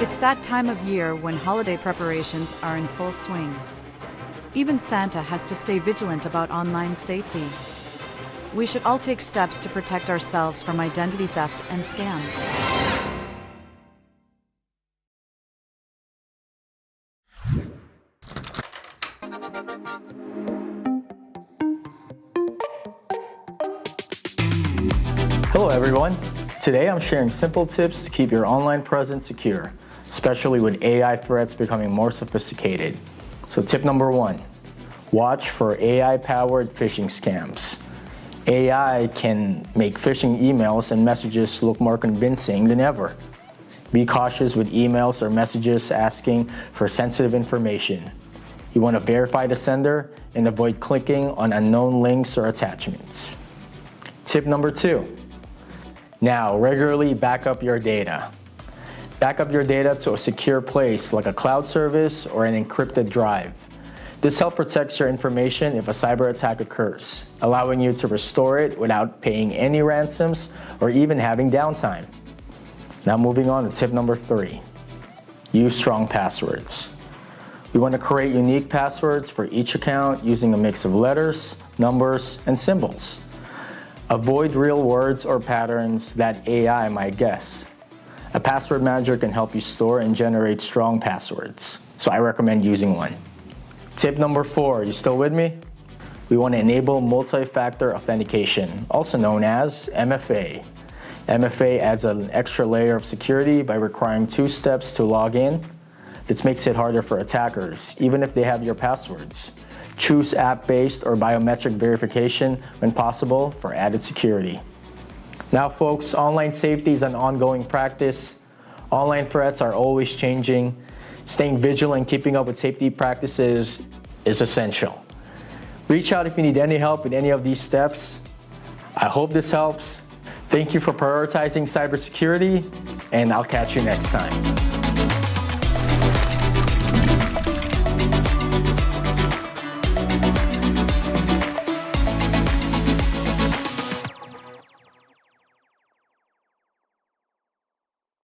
It's that time of year when holiday preparations are in full swing. Even Santa has to stay vigilant about online safety. We should all take steps to protect ourselves from identity theft and scams. Hello everyone. Today I'm sharing simple tips to keep your online presence secure, especially with AI threats becoming more sophisticated. So tip number 1, watch for AI-powered phishing scams. AI can make phishing emails and messages look more convincing than ever. Be cautious with emails or messages asking for sensitive information. You want to verify the sender and avoid clicking on unknown links or attachments. Tip number 2, now regularly back up your data. Back up your data to a secure place like a cloud service or an encrypted drive. This helps protect your information if a cyber attack occurs, allowing you to restore it without paying any ransoms or even having downtime. Now moving on to tip number 3, use strong passwords. We want to create unique passwords for each account using a mix of letters, numbers, and symbols. Avoid real words or patterns that AI might guess. A password manager can help you store and generate strong passwords, so I recommend using one. Tip number 4, you still with me? We want to enable multi-factor authentication, also known as MFA. MFA adds an extra layer of security by requiring 2 steps to log in. This makes it harder for attackers, even if they have your passwords. Choose app-based or biometric verification when possible for added security. Now folks, online safety is an ongoing practice. Online threats are always changing. Staying vigilant and keeping up with safety practices is essential. Reach out if you need any help with any of these steps. I hope this helps. Thank you for prioritizing cybersecurity, and I'll catch you next time.